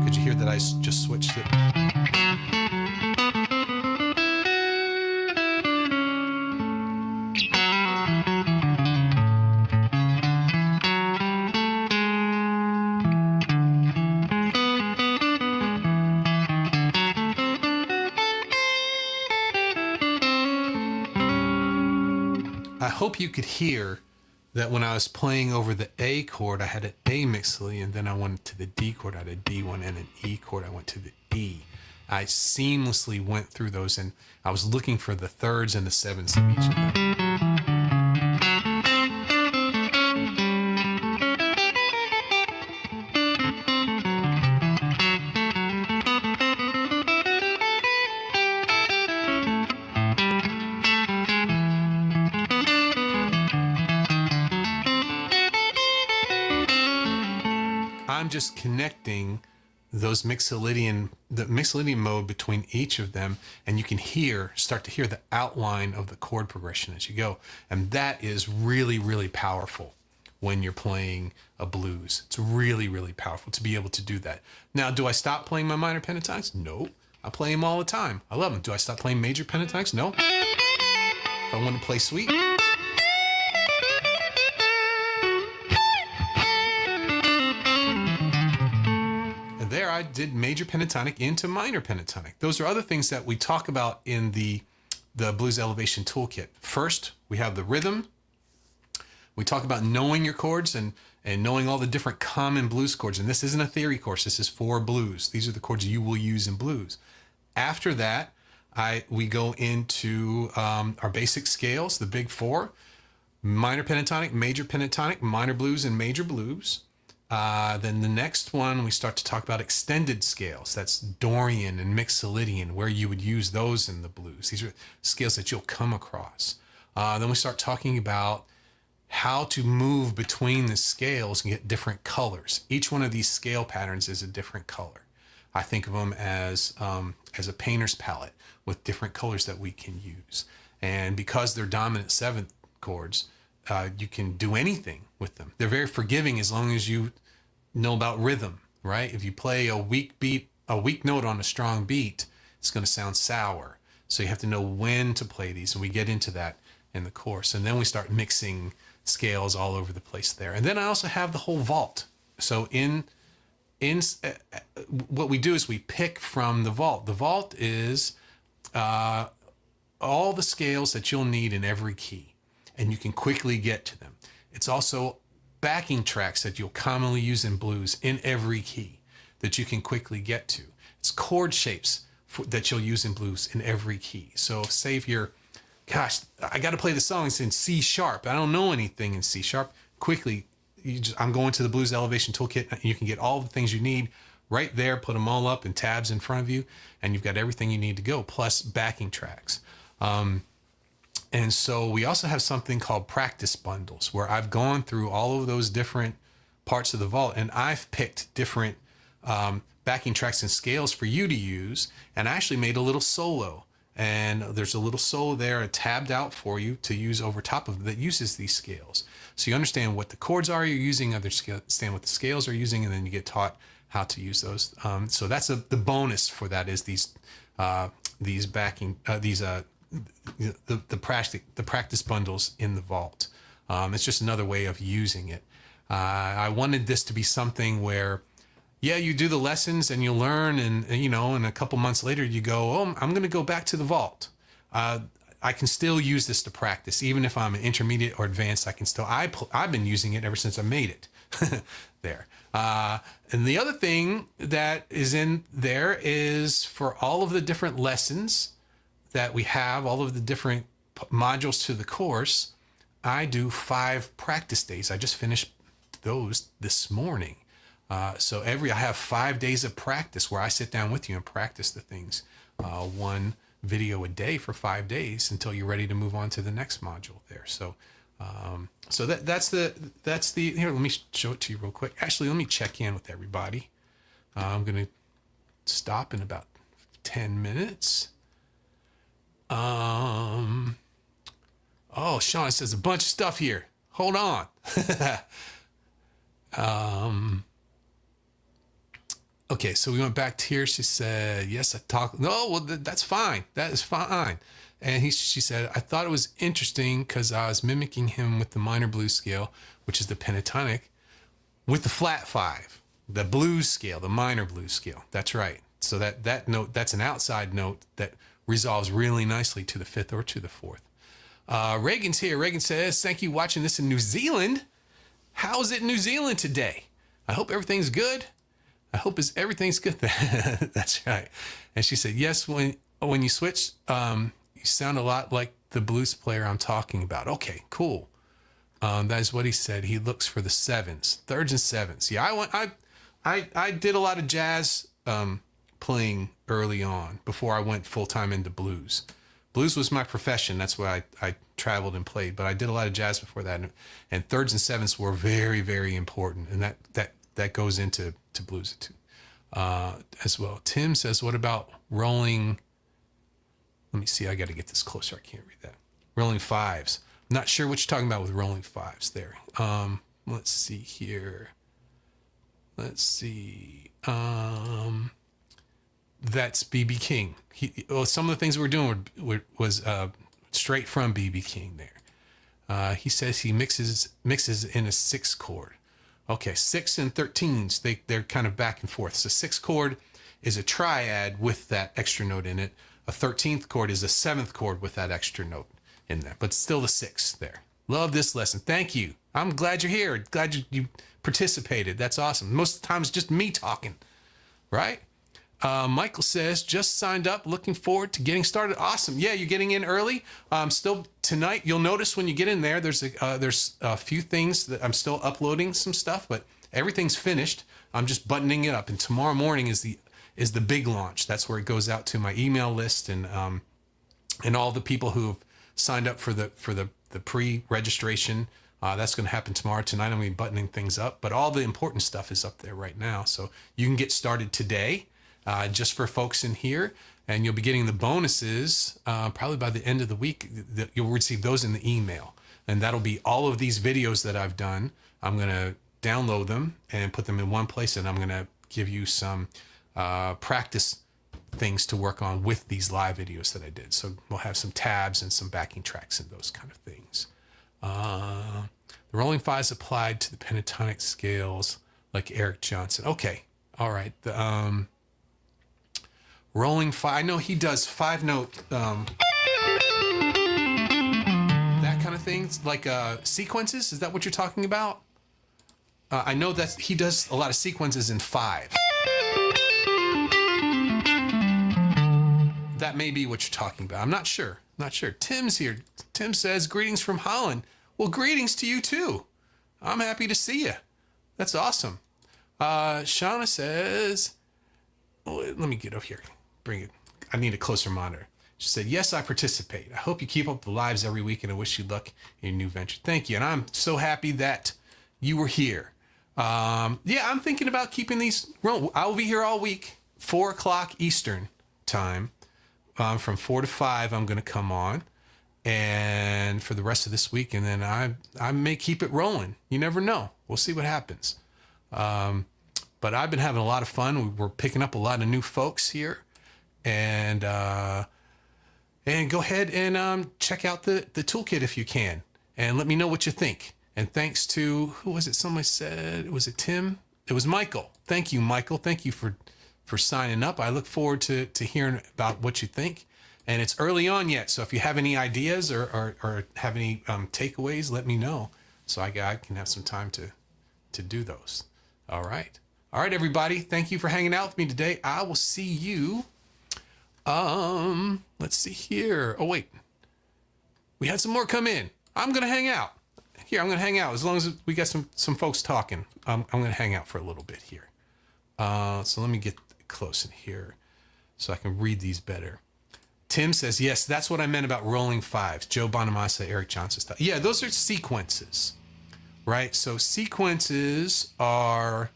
Could you hear that I just switched it? I hope you could hear that when I was playing over the A chord, I had an A Mixolydian, then I went to the D chord, I had a D1, and an E chord, I went to the E. I seamlessly went through those, and I was looking for the thirds and the sevenths of each of them. I'm just connecting those the Mixolydian mode between each of them, and you can start to hear the outline of the chord progression as you go. And that is really, really powerful when you're playing a blues. It's really, really powerful to be able to do that. Now, do I stop playing my minor pentatonics? No. I play them all the time. I love them. Do I stop playing major pentatonics? No. If I want to play sweet, there I did major pentatonic into minor pentatonic. Those are other things that we talk about in the Blues Elevation Toolkit. First, we have the rhythm. We talk about knowing your chords and knowing all the different common blues chords. And this isn't a theory course. This is for blues. These are the chords you will use in blues. After that, we go into our basic scales, the big four: minor pentatonic, major pentatonic, minor blues, and major blues. Then the next one, we start to talk about extended scales. That's Dorian and Mixolydian, where you would use those in the blues. These are scales that you'll come across. Then we start talking about how to move between the scales and get different colors. Each one of these scale patterns is a different color. I think of them as a painter's palette with different colors that we can use. And because they're dominant seventh chords, you can do anything with them. They're very forgiving as long as you know about rhythm, right? If you play a weak note on a strong beat, it's going to sound sour. So you have to know when to play these, and we get into that in the course. And then we start mixing scales all over the place there. And then I also have the whole vault. So what we do is we pick from the vault. The vault is all the scales that you'll need in every key, and you can quickly get to them. It's also backing tracks that you'll commonly use in blues in every key that you can quickly get to. It's chord shapes that you'll use in blues in every key. So say if you're, gosh, I got to play the songs in C sharp. I don't know anything in C sharp. Quickly, I'm going to the Blues Elevation Toolkit. You can get all the things you need right there, put them all up in tabs in front of you, and you've got everything you need to go, plus backing tracks. And so we also have something called practice bundles, where I've gone through all of those different parts of the vault, and I've picked different backing tracks and scales for you to use, and I actually made a little solo. And there's a little solo there tabbed out for you to use over top of it that uses these scales. So you understand what the chords are you're using, understand what the scales are using, and then you get taught how to use those. So that's the bonus for that is the practice bundles in the vault. It's just another way of using it. I wanted this to be something where, yeah, you do the lessons and you learn, and a couple months later you go, oh, I'm going to go back to the vault. I can still use this to practice, even if I'm an intermediate or advanced. I've been using it ever since I made it there. And the other thing that is in there is for all of the different lessons that we have, all of the different modules to the course, I do 5 practice days. I just finished those this morning. So I have 5 days of practice where I sit down with you and practice the things, one video a day for 5 days until you're ready to move on to the next module there. So that's the here. Let me show it to you real quick. Actually, let me check in with everybody. I'm gonna stop in about 10 minutes. Oh, Sean says a bunch of stuff here. Hold on. Okay, so we went back to here. She said, yes, I talked. No, well, that's fine. That is fine. And she said, I thought it was interesting because I was mimicking him with the minor blues scale, which is the pentatonic, with the flat 5, the blues scale, the minor blues scale. That's right. So that note, that's an outside note that resolves really nicely to the 5th or to the 4th. Reagan's here. Reagan says, thank you watching this in New Zealand. How's it in New Zealand today? I hope everything's good. I hope everything's good. That's right. And she said, yes, when you switch, you sound a lot like the blues player I'm talking about. Okay, cool. That is what he said. He looks for the sevens, thirds and sevens. Yeah, I did a lot of jazz playing early on before I went full-time into blues. Blues was my profession. That's why I traveled and played, but I did a lot of jazz before that. And thirds and sevens were very, very important. And that goes into blues too, as well. Tim says, what about rolling? Let me see. I got to get this closer. I can't read that. Rolling fives. I'm not sure what you're talking about with rolling fives there. Let's see here. Let's see. That's B.B. King. Some of the things we were doing was straight from B.B. King there. He says he mixes in a 6 chord. Okay, 6 and 13s, they're kind of back and forth. So 6 chord is a triad with that extra note in it. A 13th chord is a 7th chord with that extra note in there, but still the 6th there. Love this lesson. Thank you. I'm glad you're here. Glad you participated. That's awesome. Most of the time it's just me talking, right? Michael says, just signed up. Looking forward to getting started. Awesome. Yeah, you're getting in early. Still tonight, you'll notice when you get in there, there's a few things that I'm still uploading some stuff, but everything's finished. I'm just buttoning it up. And tomorrow morning is the big launch. That's where it goes out to my email list and all the people who've signed up for the pre-registration. That's going to happen tomorrow. Tonight, I'm going to be buttoning things up, but all the important stuff is up there right now. So you can get started today. Just for folks in here, and you'll be getting the bonuses probably by the end of the week. You'll receive those in the email, and that'll be all of these videos that I've done. I'm going to download them and put them in one place, and I'm going to give you some practice things to work on with these live videos that I did. So we'll have some tabs and some backing tracks and those kind of things. The rolling fives applied to the pentatonic scales like Eric Johnson. Okay, all right. Rolling five. I know he does 5-note, that kind of things, like sequences. Is that what you're talking about? I know that he does a lot of sequences in 5. That may be what you're talking about. I'm not sure. Not sure. Tim's here. Tim says, greetings from Holland. Well, greetings to you too. I'm happy to see you. That's awesome. Shauna says, let me get over here. Bring it. I need a closer monitor. She said, yes, I participate. I hope you keep up the lives every week, and I wish you luck in your new venture. Thank you. And I'm so happy that you were here. Yeah, I'm thinking about keeping these. I will be here all week, 4 o'clock Eastern time. From 4 to 5, I'm going to come on. And for the rest of this week, and then I may keep it rolling. You never know. We'll see what happens. But I've been having a lot of fun. We're picking up a lot of new folks here. And go ahead and check out the toolkit if you can, and let me know what you think. And thanks to, who was it? Somebody said, was it Tim? It was Michael. Thank you, Michael. Thank you for signing up. I look forward to hearing about what you think. And it's early on yet, so if you have any ideas or have any takeaways, let me know, so I can have some time to do those. All right, everybody. Thank you for hanging out with me today. I will see you. Let's see here. Oh, wait. We had some more come in. I'm going to hang out. Here, I'm going to hang out. As long as we got some folks talking, I'm going to hang out for a little bit here. So let me get close in here so I can read these better. Tim says, yes, that's what I meant about rolling fives. Joe Bonamassa, Eric Johnson stuff. Yeah, those are sequences, right? So sequences are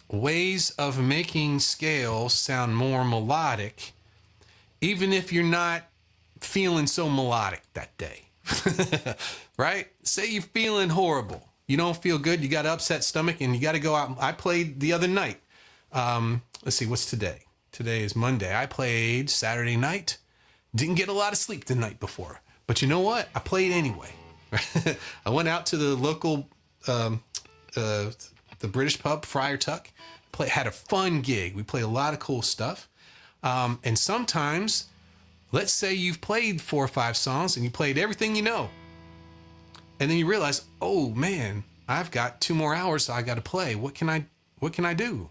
ways of making scales sound more melodic, even if you're not feeling so melodic that day, right? Say you're feeling horrible. You don't feel good. You got an upset stomach and you got to go out. I played the other night. Let's see, what's today? Today is Monday. I played Saturday night. Didn't get a lot of sleep the night before. But you know what? I played anyway. I went out to the local, the British pub, Friar Tuck. Had a fun gig. We played a lot of cool stuff. And sometimes Let's say you've played 4 or 5 songs and you played everything you know. And then you realize, oh man, I've got 2 more hours I got to play. What can I do?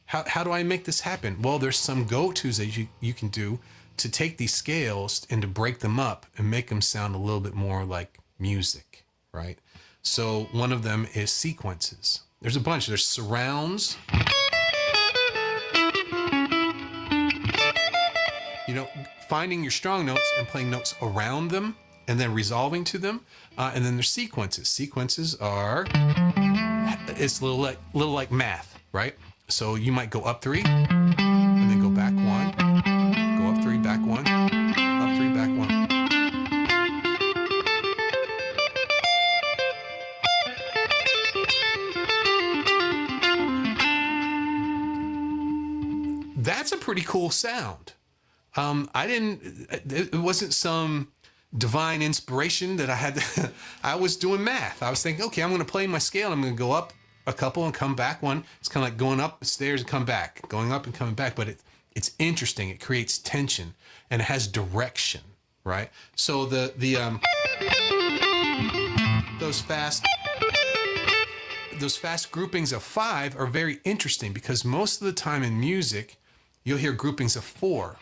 How do I make this happen? Well, there's some go-tos that you can do to take these scales and to break them up and make them sound a little bit more like music, right? So one of them is sequences. There's a bunch. There's surrounds. Finding your strong notes and playing notes around them and then resolving to them. And then there's sequences. Sequences are, it's a little like math, right? So you might go up 3 and then go back 1, go up 3, back 1, up 3, back 1. That's a pretty cool sound. It wasn't some divine inspiration that I had. I was doing math. I was thinking, okay, I'm going to play my scale. I'm going to go up a couple and come back one. It's kind of like going up the stairs and come back, going up and coming back. But it's interesting. It creates tension and it has direction, right? So those fast groupings of 5 are very interesting because most of the time in music, you'll hear groupings of 4.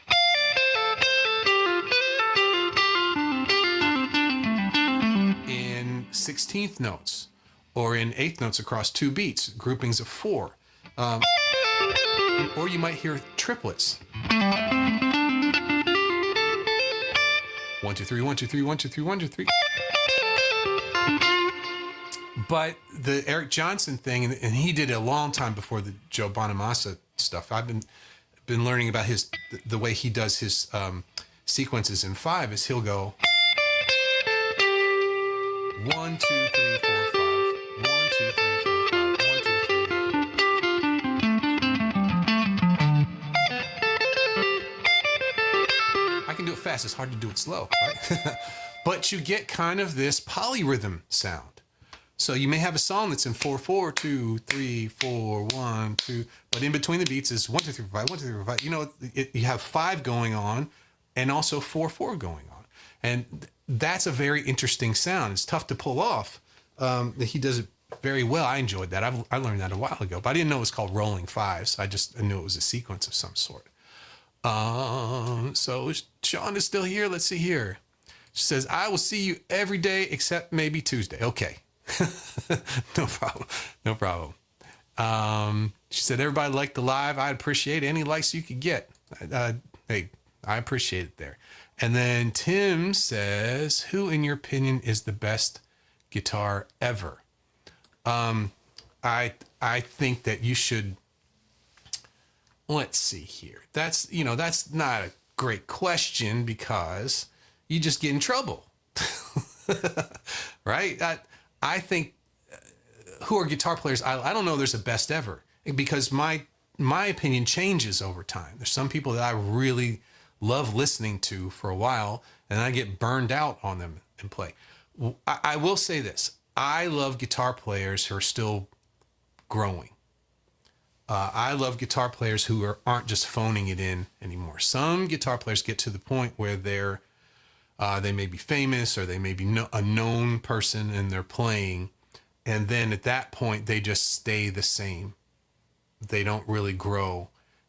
In 16th notes or in 8th notes across 2 beats, groupings of 4. Or you might hear triplets. 1, 2, 3, 1, 2, 3, 1, 2, 3, 1, 2, 3. But the Eric Johnson thing, and he did it a long time before the Joe Bonamassa stuff. I've been learning about the way he does his sequences in 5 is he'll go 1, 2, 3, 4, 5. 1, 2, 3, 4, 5. 1, 2, 3. I can do it fast. It's hard to do it slow, right? But you get kind of this polyrhythm sound. So you may have a song that's in 4, 4, 2, 3, 4, 1, 2, but in between the beats is 1, 2, 3, 4, 5, 1, 2, 3, 4, 5. You have 5 going on and also 4, 4 going on. And that's a very interesting sound. It's tough to pull off. He does it very well. I enjoyed that. I learned that a while ago, but I didn't know it was called rolling 5s. I knew it was a sequence of some sort. So Sean is still here. Let's see here. She says, I will see you every day except maybe Tuesday. Okay. No problem. She said, everybody liked the live. I'd appreciate any likes you could get. Hey, I appreciate it there. And then Tim says, who in your opinion is the best guitar ever? I think that you should, let's see here. That's not a great question because you just get in trouble. Right? I think who are guitar players? I don't know there's a best ever because my opinion changes over time. There's some people that I really love listening to for a while and I get burned out on them and play. I will say this. I love guitar players who are still growing. I love guitar players who aren't just phoning it in anymore. Some guitar players get to the point where they may be famous or they may be a known person and they're playing. And then at that point, they just stay the same. They don't really grow.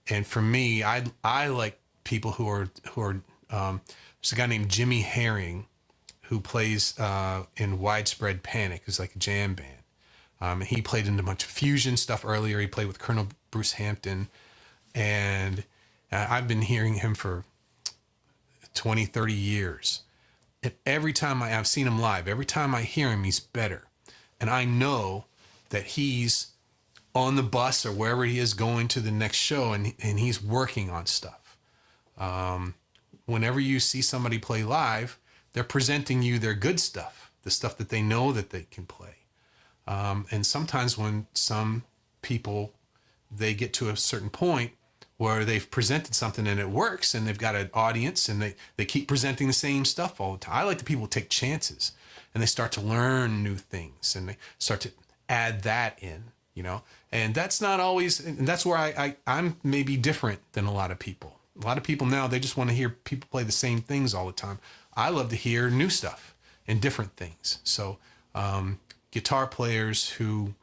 And for me, I like people who are there's a guy named Jimmy Herring who plays in Widespread Panic, who's like a jam band. He played in a bunch of fusion stuff earlier. He played with Colonel Bruce Hampton. And I've been hearing him for 20, 30 years. And every time I've seen him live, every time I hear him, he's better. And I know that he's on the bus or wherever he is going to the next show and he's working on stuff. Whenever you see somebody play live, they're presenting you their good stuff, the stuff that they know that they can play. And sometimes when some people, they get to a certain point where they've presented something and it works and they've got an audience and they keep presenting the same stuff all the time. I like the people who take chances and they start to learn new things and they start to add that in, and that's not always, and that's where I'm maybe different than a lot of people. A lot of people now, they just want to hear people play the same things all the time. I love to hear new stuff and different things. So guitar players who,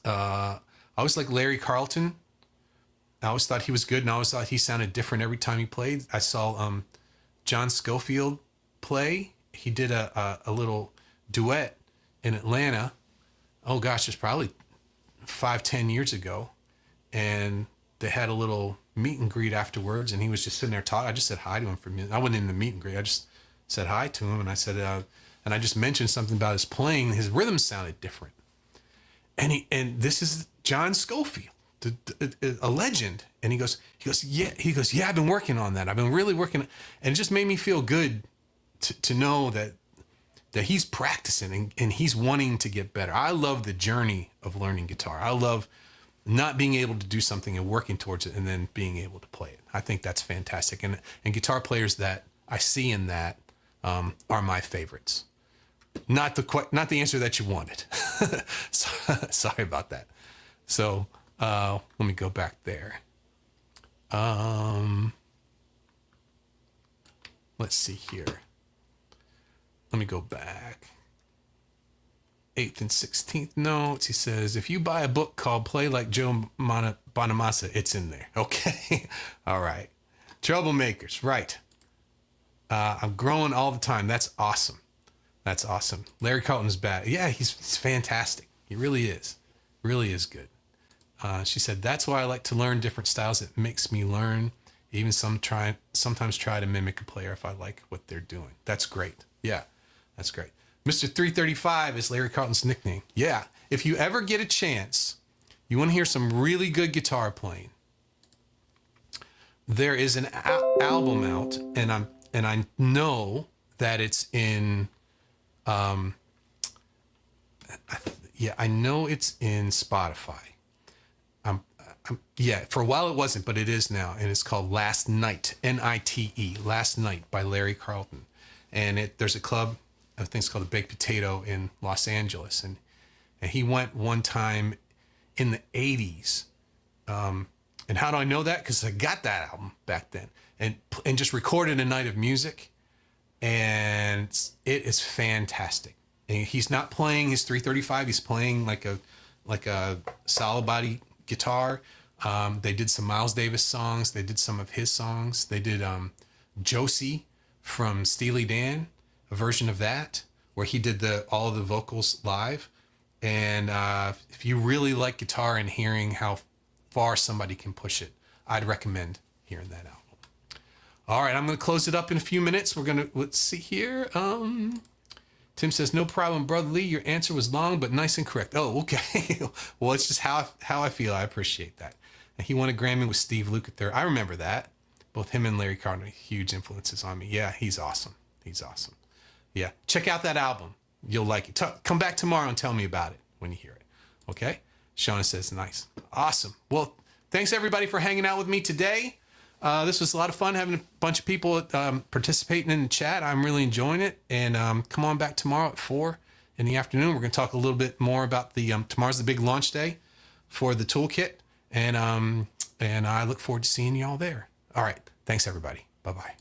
I always like Larry Carlton. I always thought he was good, and I always thought he sounded different every time he played. I saw John Scofield play. He did a little duet in Atlanta. Oh gosh, it's probably 5-10 years ago. And they had a little meet and greet afterwards, and he was just sitting there talking. I just said hi to him for a minute. I wasn't in the meet and greet. I just said hi to him, and I said, and I just mentioned something about his playing. His rhythm sounded different. And this is John Scofield, a legend. And he goes, yeah, I've been working on that. I've been really working. And it just made me feel good to know that he's practicing and he's wanting to get better. I love the journey of learning guitar. I love not being able to do something and working towards it and then being able to play it. I think that's fantastic. And guitar players that I see in that are my favorites. Not the answer that you wanted. Sorry about that. So let me go back there. Let's see here. Let me go back. 8th and 16th notes. He says, if you buy a book called Play Like Joe Bonamassa, it's in there. Okay. All right. Troublemakers. Right. I'm growing all the time. That's awesome. That's awesome. Larry Carlton's bad. Yeah, he's fantastic. He really is. Really is good. She said, that's why I like to learn different styles. It makes me learn. Even sometimes try to mimic a player if I like what they're doing. That's great. Yeah, that's great. Mr. 335 is Larry Carlton's nickname. Yeah, if you ever get a chance, you want to hear some really good guitar playing, there is an album out, and I know that it's in, I know it's in Spotify. Yeah, for a while it wasn't, but it is now, and it's called Last Night, Nite, Last Night by Larry Carlton, and there's a club, I think it's called the Baked Potato in Los Angeles, and he went one time in the 80s. And how do I know that? Because I got that album back then, and just recorded a night of music, and it is fantastic. And he's not playing his 335; he's playing like a solid body guitar. They did some Miles Davis songs. They did some of his songs. They did Josie from Steely Dan, a version of that, where he did all of the vocals live. And if you really like guitar and hearing how far somebody can push it, I'd recommend hearing that album. All right, I'm going to close it up in a few minutes. Let's see here. Tim says, no problem, Brother Lee. Your answer was long, but nice and correct. Oh, okay. Well, it's just how I feel. I appreciate that. And he won a Grammy with Steve Lukather. I remember that. Both him and Larry Carlton are huge influences on me. Yeah, he's awesome. He's awesome. Yeah, check out that album. You'll like it. Come back tomorrow and tell me about it when you hear it. Okay? Shona says, nice. Awesome. Well, thanks everybody for hanging out with me today. This was a lot of fun having a bunch of people participating in the chat. I'm really enjoying it. And come on back tomorrow at 4 in the afternoon. We're going to talk a little bit more about tomorrow's the big launch day for the toolkit. And I look forward to seeing you all there. All right. Thanks, everybody. Bye-bye.